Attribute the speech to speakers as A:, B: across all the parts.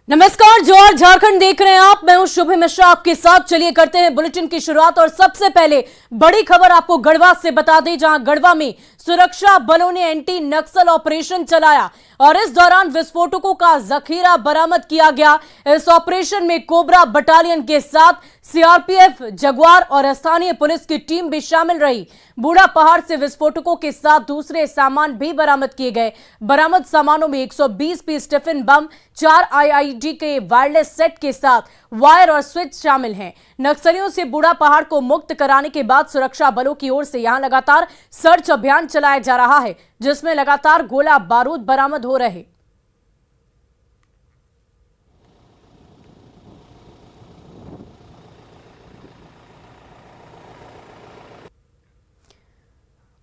A: नमस्कार, जोर झारखंड देख रहे हैं आप। मैं हूं शुभ मिश्रा आपके साथ। चलिए करते हैं बुलेटिन की शुरुआत और सबसे पहले बड़ी खबर आपको गढ़वा से बता दें, जहां गढ़वा में सुरक्षा बलों ने एंटी नक्सल ऑपरेशन चलाया और इस दौरान विस्फोटकों का जखीरा बरामद किया गया। इस ऑपरेशन में कोबरा बटालियन के साथ सीआरपीएफ, जगुआर और स्थानीय पुलिस की टीम भी शामिल रही। बूढ़ा पहाड़ से विस्फोटकों के साथ दूसरे सामान भी बरामद किए गए। बरामद सामानों में 120 पीस टिफिन बम, 4 आईईडी के वायरलेस सेट के साथ वायर और स्विच शामिल हैं। नक्सलियों से बूढ़ा पहाड़ को मुक्त कराने के बाद सुरक्षा बलों की ओर से यहां लगातार सर्च अभियान चलाया जा रहा है, जिसमें लगातार गोला बारूद बरामद हो रहे।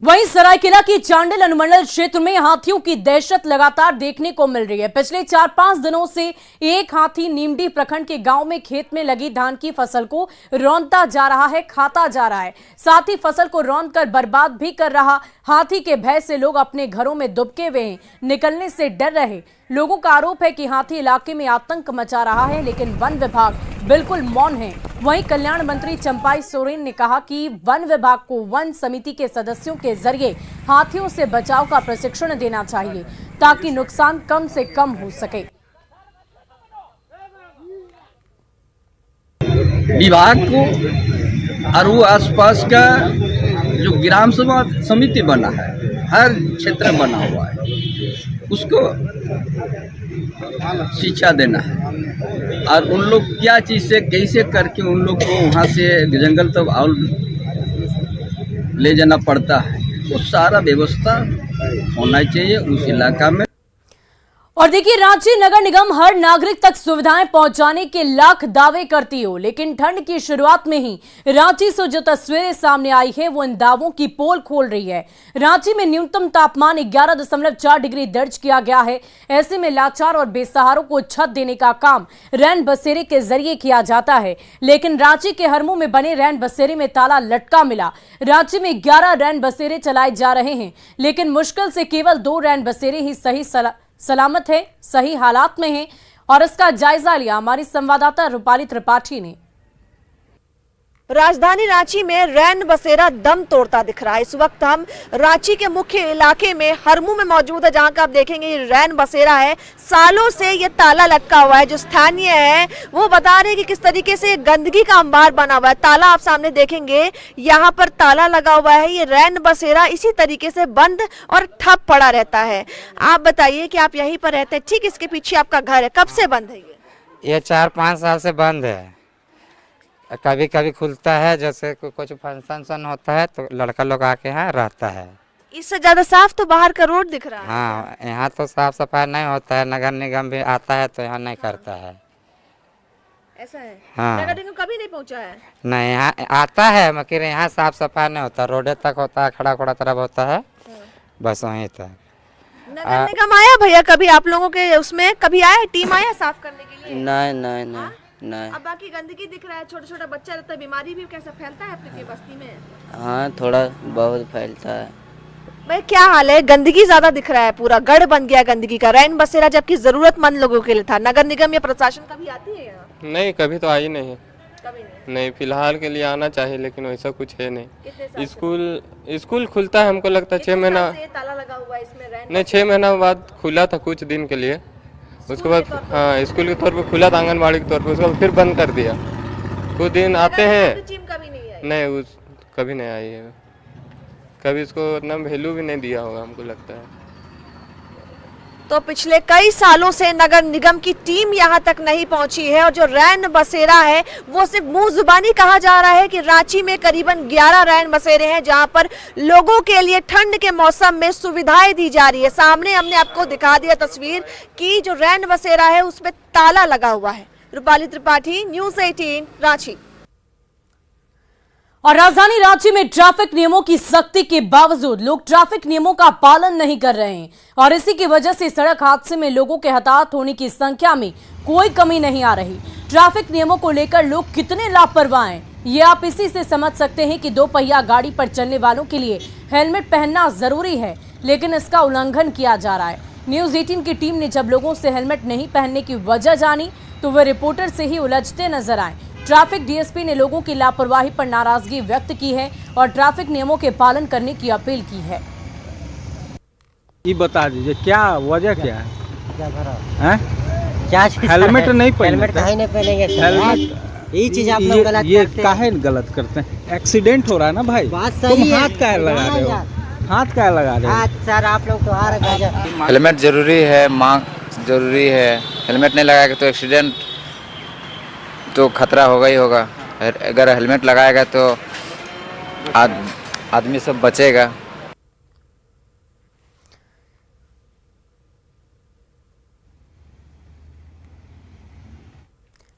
A: वहीं सरायकेला की चांडिल अनुमंडल क्षेत्र में हाथियों की दहशत लगातार देखने को मिल रही है। पिछले 4-5 दिनों से एक हाथी नीमडी प्रखंड के गांव में खेत में लगी धान की फसल को रौंदता जा रहा है, खाता जा रहा है, साथ ही फसल को रौंदकर बर्बाद भी कर रहा। हाथी के भय से लोग अपने घरों में दुबके हुए हैं, निकलने से डर रहे। लोगों का आरोप है कि हाथी इलाके में आतंक मचा रहा है, लेकिन वन विभाग बिल्कुल मौन है। वहीं कल्याण मंत्री चंपाई सोरेन ने कहा कि वन विभाग को वन समिति के सदस्यों के जरिए हाथियों से बचाव का प्रशिक्षण देना चाहिए, ताकि नुकसान कम से कम हो सके।
B: विभाग को और वो आसपास का जो ग्राम सभा समिति बना है, हर क्षेत्र में बना हुआ है, उसको शिक्षा देना है और उन लोग क्या चीज़ से कैसे करके उन लोग को वहाँ से जंगल तक और ले जाना पड़ता है, वो सारा व्यवस्था होना चाहिए उस इलाका में।
A: और देखिए, रांची नगर निगम हर नागरिक तक सुविधाएं पहुंचाने के लाख दावे करती हो, लेकिन ठंड की शुरुआत में ही रांची से जो तस्वीरें सामने आई है वो इन दावों की पोल खोल रही है। रांची में न्यूनतम तापमान 11.4 डिग्री दर्ज किया गया है। ऐसे में लाचार और बेसहारों को छत देने का काम रैन बसेरे के जरिए किया जाता है, लेकिन रांची के हरमू में बने रैन बसेरे में ताला लटका मिला। रांची में 11 रैन बसेरे चलाए जा रहे हैं, लेकिन मुश्किल से केवल 2 रैन बसेरे ही सलामत है, सही हालात में है। और इसका जायजा लिया हमारी संवाददाता रूपाली त्रिपाठी ने।
C: राजधानी रांची में रैन बसेरा दम तोड़ता दिख रहा है। इस वक्त हम रांची के मुख्य इलाके में हरमू में मौजूद है, जहां का आप देखेंगे ये रैन बसेरा है। सालों से ये ताला लटका हुआ है। जो स्थानीय है वो बता रहे हैं कि किस तरीके से गंदगी का अंबार बना हुआ है। ताला आप सामने देखेंगे, यहाँ पर ताला लगा हुआ है। ये रैन बसेरा इसी तरीके से बंद और ठप पड़ा रहता है। आप बताइए कि आप यहीं पर रहते हैं, ठीक इसके पीछे आपका घर है, कब से बंद है
D: ये 4-5 साल से बंद है। कभी कभी खुलता है, जैसे कुछ फंक्शन होता है तो लड़का लोग आके यहाँ रहता है।
C: इससे ज्यादा साफ तो बाहर का रोड दिख रहा है।
D: हाँ, यहाँ तो साफ सफाई नहीं होता है, नगर निगम भी आता है तो यहाँ नहीं करता है।
C: ऐसा है?
D: हाँ,
C: नगर निगम कभी नहीं पहुँचा है?
D: नहीं, यहाँ आता है मगर यहाँ साफ सफाई नहीं होता, रोडे तक होता है, खड़ा खड़ा तरफ होता है, बस वहीं तक।
C: नगर निगम आया भैया कभी आप लोगों के उसमें, कभी आया टीम आया साफ करने के लिए?
E: नहीं नहीं नहीं नहीं।
C: अब बाकी गंदगी दिख रहा है, छोटा छोटा बच्चा रहता है, बीमारी भी कैसा फैलता है अपने बस्ती में?
E: हाँ, थोड़ा बहुत फैलता है।
C: भाई क्या हाल है? गंदगी ज्यादा दिख रहा है, पूरा गढ़ बन गया गंदगी का। रैन बसेरा जबकि जरूरतमंद लोगों के लिए था। नगर निगम या प्रशासन कभी आती है यहाँ?
F: नहीं, कभी तो आई नहीं है।
C: कभी नहीं?
F: नहीं, फिलहाल के लिए आना चाहिए, लेकिन वैसा कुछ है नहीं। स्कूल खुलता है, हमको लगता है 6 महीना।
C: ताला लगा हुआ है इसमें रैन?
F: नहीं, 6 महीना बाद खुला था कुछ दिन के लिए, उसके बाद हाँ स्कूल के तौर पे खुला था, आंगनबाड़ी के तौर पे, उसके बाद फिर बंद कर दिया। कुछ दिन आते हैं,
C: कभी नहीं आई?
F: नहीं उस कभी नहीं आई है। कभी इसको इतना वैल्यू भी नहीं दिया होगा, हमको लगता है।
C: तो पिछले कई सालों से नगर निगम की टीम यहां तक नहीं पहुंची है। और जो रैन बसेरा है वो सिर्फ मुंह जुबानी कहा जा रहा है कि रांची में करीबन 11 रैन बसेरे हैं, जहां पर लोगों के लिए ठंड के मौसम में सुविधाएं दी जा रही है। सामने हमने आपको दिखा दिया तस्वीर कि जो रैन बसेरा है उसमें ताला लगा हुआ है। रूपाली त्रिपाठी, न्यूज़ 18 रांची।
A: और राजधानी रांची में ट्रैफिक नियमों की सख्ती के बावजूद लोग ट्रैफिक नियमों का पालन नहीं कर रहे हैं और इसी की वजह से सड़क हादसे में लोगों के हताहत होने की संख्या में कोई कमी नहीं आ रही। ट्रैफिक नियमों को लेकर लोग कितने लापरवाह हैं, ये आप इसी से समझ सकते हैं कि 2 पहिया गाड़ी पर चलने वालों के लिए हेलमेट पहनना जरूरी है, लेकिन इसका उल्लंघन किया जा रहा है। न्यूज 18 की टीम ने जब लोगों से हेलमेट नहीं पहनने की वजह जानी तो वे रिपोर्टर से ही उलझते नजर आए। ट्रैफिक डीएसपी ने लोगों की लापरवाही पर नाराजगी व्यक्त की है और ट्रैफिक नियमों के पालन करने की अपील की है।
G: ये बता दीजिए क्या वजह क्या है?
H: क्या करो?
G: हैं?
H: क्या चीज़
G: हेलमेट
H: है?
G: नहीं पहनते?
H: हेलमेट काहे नहीं पहनेंगे?
G: हेलमेट
H: यही चीज आप लोग गलत
G: ये
H: करते हैं।
G: काहे गलत करते हैं? एक्सीडेंट हो रहा है ना भाई।
H: बात
G: तुम
H: सही है।
G: हाथ काहे लगा रहे हो? हाथ काहे लगा रहे हो?
H: हाँ सर, आप लोग तो हार गए।
D: हेलमेट जरूरी है, मास्क जरूरी है। हेलमेट नहीं लगाएगा तो एक्सीडेंट तो खतरा होगा ही होगा। अगर हेलमेट लगाएगा तो आदमी सब बचेगा।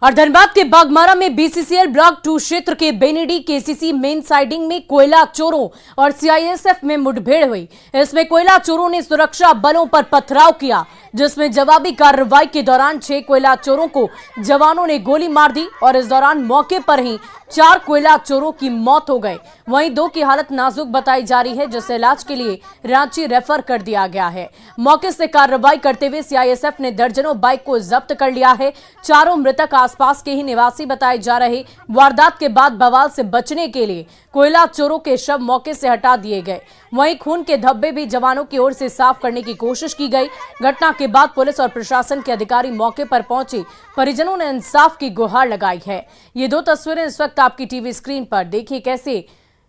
A: और धनबाद के बागमारा में बीसीसीएल ब्लॉक 2 क्षेत्र के बेनेडी केसीसी मेन साइडिंग में कोयला चोरों और सीआईएसएफ में मुठभेड़ हुई। इसमें कोयला चोरों ने सुरक्षा बलों पर पथराव किया, जिसमें जवाबी कार्रवाई के दौरान 6 कोयला चोरों को जवानों ने गोली मार दी और इस दौरान मौके पर ही 4 कोयला चोरों की मौत हो गई। वहीं 2 की हालत नाजुक बताई जा रही है, जिसे इलाज के लिए रांची रेफर कर दिया गया है। मौके से कार्रवाई करते हुए सीआईएसएफ ने दर्जनों बाइक को जब्त कर लिया है। चारों मृतक आसपास के ही निवासी बताए जा रहे। वारदात के बाद बवाल से बचने के लिए कोयला चोरों के शव मौके से हटा दिए गए। वहीं खून के धब्बे भी जवानों की ओर से साफ करने की कोशिश की गई। घटना के बाद पुलिस और प्रशासन के अधिकारी मौके पर पहुंचे। परिजनों ने इंसाफ की गुहार लगाई है। ये 2 तस्वीरें इस वक्त आपकी टीवी स्क्रीन पर देखिए कैसे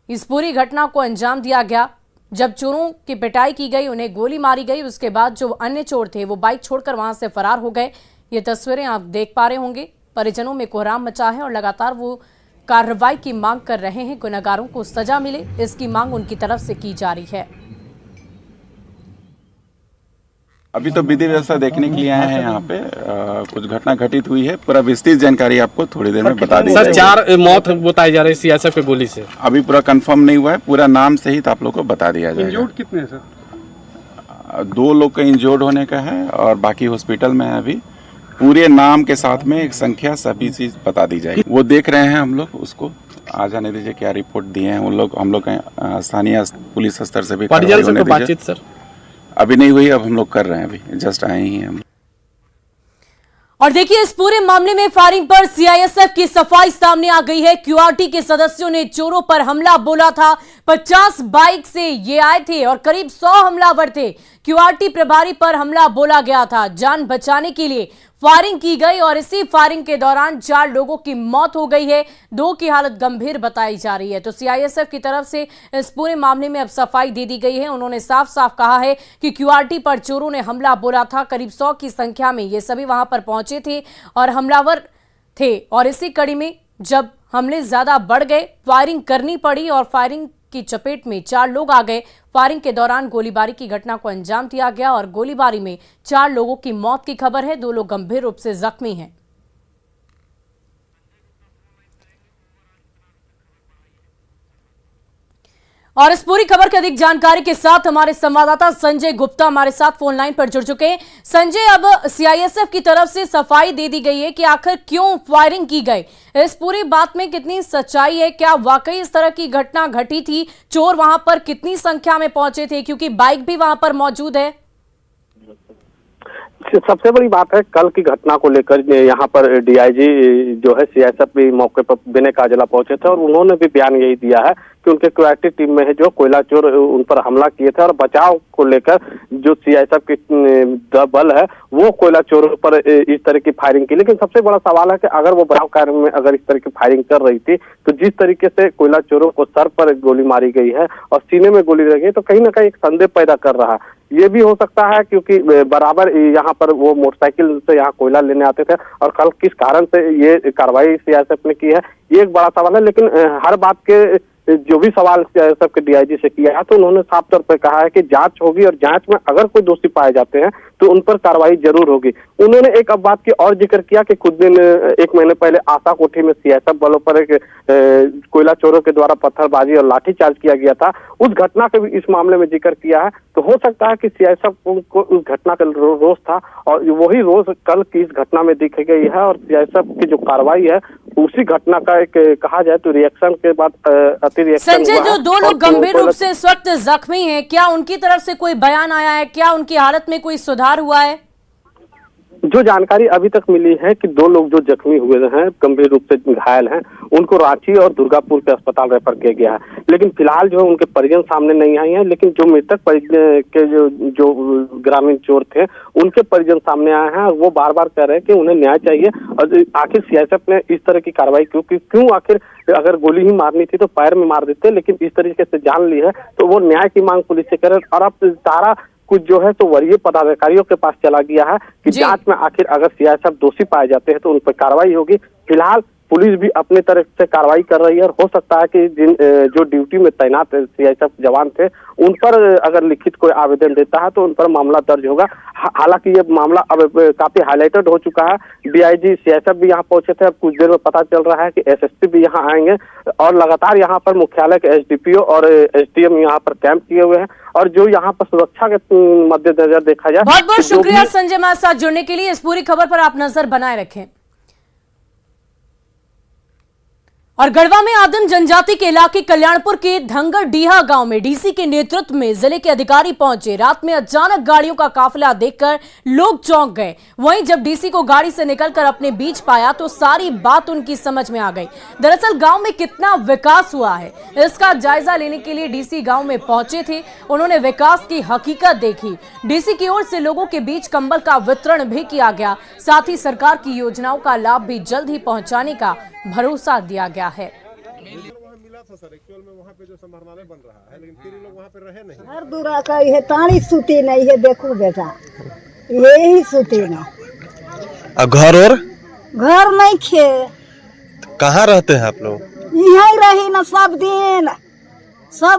A: इस पूरी घटना को अंजाम दिया गया। जब चोरों की पिटाई की गई, उन्हें गोली मारी गई, उसके बाद जो अन्य चोर थे वो बाइक छोड़कर वहां से फरार हो गए। ये तस्वीरें आप देख पा रहे होंगे। परिजनों में कोहराम मचा है और लगातार वो कार्रवाई की मांग कर रहे हैं। गुनहगारों को सजा मिले, इसकी मांग उनकी तरफ से की जा रही है।
I: अभी तो विधि व्यवस्था देखने के लिए आए हैं यहाँ पे। कुछ घटना घटित हुई है, पूरा विस्तृत जानकारी आपको थोड़ी देर में बता दी
J: सर।
I: जाएगी।
J: 4 मौत बताई जा रही है सीआईएसएफ के गोली से।
I: अभी पूरा कंफर्म नहीं हुआ है, पूरा नाम सहित आप लोग को बता दिया जाएगा।
G: इंजोर्ड कितने हैं सर?
I: 2 लोग का इंजोर्ड होने का है और बाकी हॉस्पिटल में है। अभी पूरे नाम के साथ में एक संख्या सभी चीज बता दी जाएगी। वो देख रहे हैं हम लोग, उसको आ जाने दीजिए। क्या रिपोर्ट दिए हैं उन लोग, हम लोग स्थानीय पुलिस स्तर से भी
J: परिजन से बातचीत सर
I: अभी नहीं हुई, अब हम लोग कर रहे हैं। अभी जस्ट आए ही हैं हम।
A: और देखिए इस पूरे मामले में फायरिंग पर सीआईएसएफ की सफाई सामने आ गई है। क्यूआरटी के सदस्यों ने चोरों पर हमला बोला था। 50 बाइक से ये आए थे और करीब 100 हमलावर थे। क्यूआरटी प्रभारी पर हमला बोला गया था। जान बचाने के लिए फायरिंग की गई और इसी फायरिंग के दौरान 4 लोगों की मौत हो गई है। 2 की हालत गंभीर बताई जा रही है। तो सीआईएसएफ की तरफ से इस पूरे मामले में अब सफाई दे दी गई है। उन्होंने साफ साफ कहा है कि क्यूआरटी पर चोरों ने हमला बोला था। करीब 100 की संख्या में ये सभी वहां पर पहुंचे थे और हमलावर थे और इसी कड़ी में जब हमले ज्यादा बढ़ गए, फायरिंग करनी पड़ी और फायरिंग की चपेट में 4 लोग आ गए। फायरिंग के दौरान गोलीबारी की घटना को अंजाम दिया गया और गोलीबारी में 4 लोगों की मौत की खबर है। 2 लोग गंभीर रूप से जख्मी हैं। और इस पूरी खबर की अधिक जानकारी के साथ हमारे संवाददाता संजय गुप्ता हमारे साथ फोन लाइन पर जुड़ चुके हैं। संजय, अब सीआईएसएफ की तरफ से सफाई दे दी गई है कि आखिर क्यों फायरिंग की गई, इस पूरी बात में कितनी सच्चाई है? क्या वाकई इस तरह की घटना घटी थी? चोर वहां पर कितनी संख्या में पहुंचे थे, क्योंकि बाइक भी वहां पर मौजूद है?
K: सबसे बड़ी बात है, कल की घटना को लेकर यहाँ पर डीआईजी जो है सीआईएसएफ भी मौके पर विनय काजला पहुंचे थे और उन्होंने भी बयान यही दिया है कि उनके क्यूआरटी टीम में है जो कोयला चोर उन पर हमला किए थे और बचाव को लेकर जो सीआईएसएफ की बल है वो कोयला चोरों पर इस तरह की फायरिंग की। लेकिन सबसे बड़ा सवाल है कि अगर वो बचाव कार्य में अगर इस तरह की फायरिंग कर रही थी तो जिस तरीके से कोयला चोरों को सर पर गोली मारी गई है और सीने में गोली लगी है तो कहीं ना कहीं एक संदेह पैदा कर रहा है। ये भी हो सकता है क्योंकि बराबर यहाँ पर वो मोटरसाइकिल से यहाँ कोयला लेने आते थे और कल किस कारण से ये कार्रवाई सीआईएसएफ ने की है ये एक बड़ा सवाल है। लेकिन हर बात के जो भी सवाल सीआईएसएफ के डीआईजी से किया है तो उन्होंने साफ तौर पर कहा है कि जांच होगी और जांच में अगर कोई दोषी पाए जाते हैं तो उन पर कार्रवाई जरूर होगी। उन्होंने एक अब बात की और जिक्र किया कि कुछ दिन 1 महीने पहले आशा कोठी में सीआईएसएफ बलों पर एक कोयला चोरों के द्वारा पत्थरबाजी और लाठीचार्ज किया गया था, उस घटना का भी इस मामले में जिक्र किया है। तो हो सकता है कि सीआईएसएफ को उस घटना का रोष था और वही रोष कल की इस घटना में दिख गई है और सीआईएसएफ की जो कार्रवाई है उसी घटना का एक कहा जाए तो रिएक्शन के बाद अति रिएक्शन।
A: संजय, जो 2 लोग गंभीर रूप से इस वक्त जख्मी हैं, क्या उनकी तरफ से कोई बयान आया है? क्या उनकी हालत में कोई सुधार सुधार हुआ है?
K: जो जानकारी अभी तक मिली है कि 2 लोग जो जख्मी हुए हैं, गंभीर रूप से घायल हैं, उनको रांची और दुर्गापुर के अस्पताल रेफर किया गया है। लेकिन फिलहाल जो है उनके परिजन सामने नहीं आए हैं। लेकिन जो मृतक के जो ग्रामीण चोर थे, उनके परिजन सामने आए हैं और वो बार बार कह रहे हैं कि उन्हें न्याय चाहिए। और आखिर सीआईएसएफ ने इस तरह की कार्रवाई क्यों आखिर अगर गोली ही मारनी थी तो पैर में मार देते, लेकिन इस तरीके से जान ली है, तो वो न्याय की मांग पुलिस से करे। और अब सारा कुछ जो है तो वरीय पदाधिकारियों के पास चला गया है कि जांच में आखिर अगर सीआईएसएफ दोषी पाए जाते हैं तो उन पर कार्रवाई होगी। फिलहाल पुलिस भी अपने तरफ से कार्रवाई कर रही है और हो सकता है कि जो ड्यूटी में तैनात सीआईएसएफ जवान थे उन पर अगर लिखित कोई आवेदन देता है तो उन पर मामला दर्ज होगा। हालांकि ये मामला अब काफी हाईलाइटेड हो चुका है। डीआईजी सीआईएसएफ भी यहाँ पहुंचे थे। अब कुछ देर में पता चल रहा है कि एसएसपी भी यहाँ आएंगे और लगातार यहाँ पर मुख्यालय के एसडीपीओ और एसडीएम यहाँ पर कैंप किए हुए हैं। और जो यहाँ पर सुरक्षा के मद्देनजर देखा जाए।
A: बहुत बहुत शुक्रिया संजय हमारे साथ जुड़ने के लिए। इस पूरी खबर पर आप नजर बनाए रखें। और गढ़वा में आदिम जनजाति के इलाके कल्याणपुर के धंगरडीहा गांव में डीसी के नेतृत्व में जिले के अधिकारी पहुंचे। रात में अचानक गाड़ियों का काफिला देखकर लोग चौंक गए। वहीं जब डीसी को गाड़ी से निकलकर अपने बीच पाया तो सारी बात उनकी समझ में आ गई। दरअसल गांव में कितना विकास हुआ है इसका जायजा लेने के लिए डीसी गांव में पहुंचे थे। उन्होंने विकास की हकीकत देखी। डीसी की ओर से लोगों के बीच कंबल का वितरण भी किया गया। साथ ही सरकार की योजनाओं का लाभ भी जल्द ही पहुंचाने का भरोसा दिया गया है।
L: मिला था सर, एक्चुअल में वहाँ पे जो समाहरणालय बन रहा है, लेकिन फिर लोग वहाँ पे रहे नहीं।
H: हर दूरा का ये ताड़ी सूती नहीं है, देखो बेटा यही सूती ना।
L: घर और
H: घर नहीं खे,
L: कहाँ रहते हैं आप लोग?
H: यही रही ना सब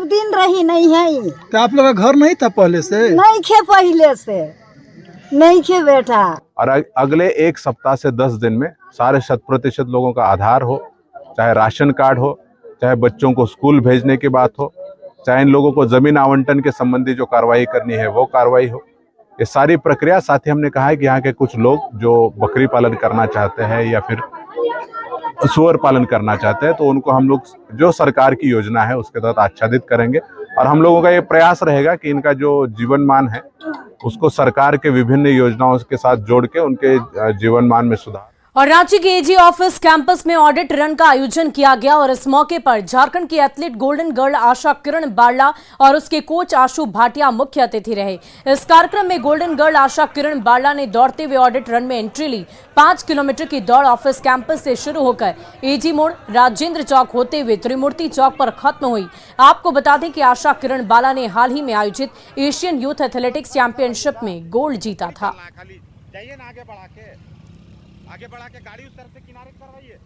H: दिन रही नहीं है।
G: क्या आप लोग का घर नहीं था पहले से?
H: नहीं खे, पहले से नहीं खे बेटा।
L: और अगले 1 सप्ताह से 10 दिन में सारे 100% लोगों का आधार हो, चाहे राशन कार्ड हो, चाहे बच्चों को स्कूल भेजने की बात हो, चाहे इन लोगों को जमीन आवंटन के संबंधी जो कार्रवाई करनी है वो कार्रवाई हो, ये सारी प्रक्रिया। साथ ही हमने कहा है कि यहाँ के कुछ लोग जो बकरी पालन करना चाहते हैं या फिर सुअर पालन करना चाहते हैं तो उनको हम लोग जो सरकार की योजना है उसके तहत आच्छादित करेंगे। और हम लोगों का ये प्रयास रहेगा कि इनका जो जीवन मान है उसको सरकार के विभिन्न योजनाओं के साथ जोड़ के उनके जीवन मान में सुधार।
A: और रांची के एजी ऑफिस कैंपस में ऑडिट रन का आयोजन किया गया और इस मौके पर झारखंड की athlete golden girl Asha Kiran Barla और उसके कोच आशु भाटिया मुख्य अतिथि रहे। इस कार्यक्रम में गोल्डन गर्ल आशा किरण बारला ने दौड़ते हुए ऑडिट रन में एंट्री ली। 5 किलोमीटर की दौड़ ऑफिस कैंपस से शुरू होकर एजी मोड़, राजेंद्र चौक होते हुए त्रिमूर्ति चौक पर खत्म हुई। आपको बता दें कि आशा किरण बाला ने हाल ही में आयोजित एशियन यूथ एथलेटिक्स चैंपियनशिप में गोल्ड जीता था।
L: आगे बढ़ा के गाड़ी उस तरफ से किनारे करवाइए।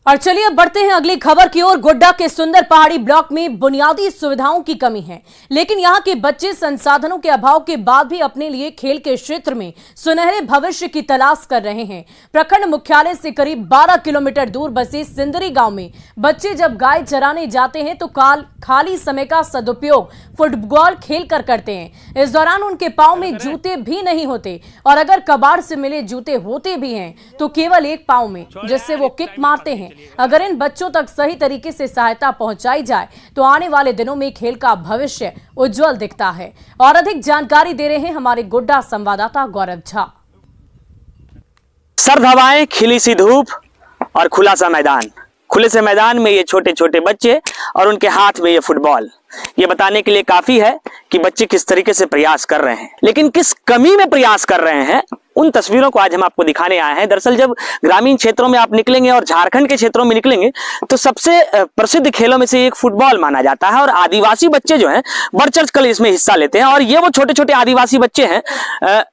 A: और चलिए अब बढ़ते हैं अगली खबर की ओर। गोड्डा के सुंदर पहाड़ी ब्लॉक में बुनियादी सुविधाओं की कमी है, लेकिन यहां के बच्चे संसाधनों के अभाव के बाद भी अपने लिए खेल के क्षेत्र में सुनहरे भविष्य की तलाश कर रहे हैं। प्रखंड मुख्यालय से करीब 12 किलोमीटर दूर बसे सिंदरी गांव में बच्चे जब गाय चराने जाते हैं तो खाली समय का सदुपयोग फुटबॉल खेल कर करते हैं। इस दौरान उनके पांव में जूते भी नहीं होते और अगर कबाड़ से मिले जूते होते भी हैं तो केवल एक पांव में, जिससे वो किक मारते हैं। अगर इन बच्चों तक सही तरीके से सहायता पहुंचाई जाए तो आने वाले दिनों में खेल का भविष्य उज्जवल दिखता है। और अधिक जानकारी दे रहे हैं हमारे गोड्डा संवाददाता गौरव झा।
M: सर्द हवाएं, खिली सी धूप और खुला सा मैदान। खुले से मैदान में ये छोटे छोटे बच्चे और उनके हाथ में ये फुटबॉल, ये बताने के लिए काफी है कि बच्चे किस तरीके से प्रयास कर रहे हैं, लेकिन किस कमी में प्रयास कर रहे हैं उन तस्वीरों को आज हम आपको दिखाने आए हैं। दरअसल जब ग्रामीण क्षेत्रों में आप निकलेंगे और झारखंड के क्षेत्रों में निकलेंगे तो सबसे प्रसिद्ध खेलों में से एक फुटबॉल माना जाता है और आदिवासी बच्चे जो हैं बढ़ चढ़ कर इसमें हिस्सा लेते हैं। और ये वो छोटे छोटे आदिवासी बच्चे हैं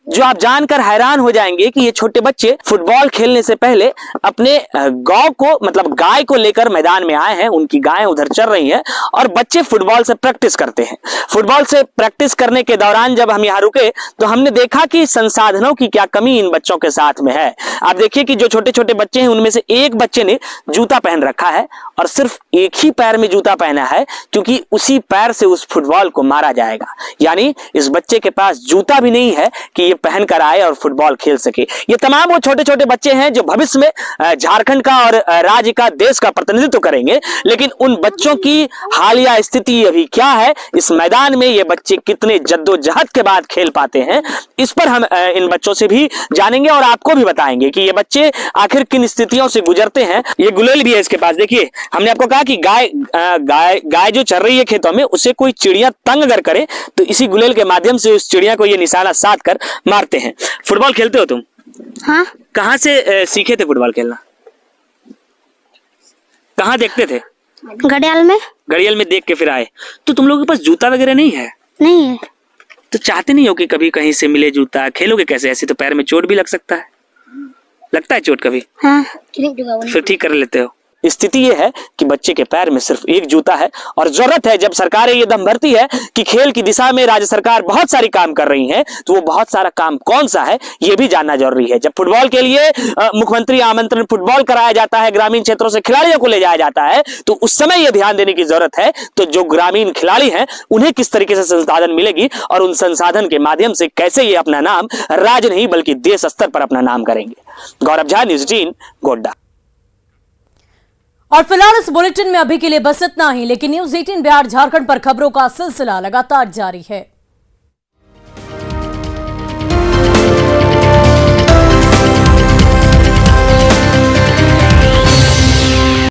M: जो आप जानकर हैरान हो जाएंगे कि ये छोटे बच्चे फुटबॉल खेलने से पहले अपने गौ को, मतलब गाय को लेकर मैदान में आए हैं। उनकी गायें उधर चल रही हैं और बच्चे फुटबॉल से प्रैक्टिस करते हैं। फुटबॉल से प्रैक्टिस करने के दौरान जब हम यहाँ रुके तो हमने देखा कि संसाधनों की क्या कमी इन बच्चों के साथ में है। आप देखिए कि जो छोटे छोटे बच्चे हैं उनमें से एक बच्चे ने जूता पहन रखा है और सिर्फ एक ही पैर में जूता पहना है क्योंकि उसी पैर से उस फुटबॉल को मारा जाएगा। यानी इस बच्चे के पास जूता भी नहीं है कि ये पहन कर आए और फुटबॉल खेल सके। ये तमाम वो छोटे छोटे बच्चे हैं जो भविष्य में झारखंड का और राज्य का, देश का प्रतिनिधित्व करेंगे, लेकिन उन बच्चों बच्चों की हालिया स्थिति अभी क्या है, इस मैदान में ये बच्चे कितने जद्दोजहद के बाद खेल पाते हैं, इस पर हम इन बच्चों से भी जानेंगे और आपको भी बताएंगे कि ये बच्चे आखिर किन स्थितियों से गुजरते हैं। ये गुलेल भी है इसके पास। देखिए, हमने आपको कहा कि गाय जो चल रही है खेतों में, उसे कोई चिड़िया तंग अगर करे तो इसी गुलेल के माध्यम से उस चिड़िया को ये निशाना साध कर मारते हैं। फुटबॉल खेलते हो तुम?
N: हाँ।
M: कहाँ से सीखे थे फुटबॉल खेलना? कहाँ देखते थे?
N: घड़ियाल में।
M: घड़ियाल में देख के फिर आए। तो तुम लोगों के पास जूता वगैरह नहीं है?
N: नहीं है।
M: तो चाहते नहीं हो कि कभी कहीं से मिले जूता? खेलोगे कैसे? ऐसे तो पैर में चोट भी लग सकता है। लगता है चोट कभी?
N: हाँ।
M: फिर ठीक कर लेते हो। स्थिति ये है कि बच्चे के पैर में सिर्फ एक जूता है और जरूरत है, जब सरकारें ये दम भरती है कि खेल की दिशा में राज्य सरकार बहुत सारी काम कर रही है, तो वो बहुत सारा काम कौन सा है ये भी जानना जरूरी है। जब फुटबॉल के लिए मुख्यमंत्री आमंत्रण फुटबॉल कराया जाता है, ग्रामीण क्षेत्रों से खिलाड़ियों को ले जाया जाता है, तो उस समय ये ध्यान देने की जरूरत है तो जो ग्रामीण खिलाड़ी हैं उन्हें किस तरीके से संसाधन मिलेगी और उन संसाधन के माध्यम से कैसे ये अपना नाम राज्य नहीं बल्कि देश स्तर पर अपना नाम करेंगे। गौरव झा, न्यूज़ 18, गोड्डा।
A: और फिलहाल इस बुलेटिन में अभी के लिए बस इतना ही, लेकिन न्यूज़ 18 बिहार झारखंड पर खबरों का सिलसिला लगातार जारी है।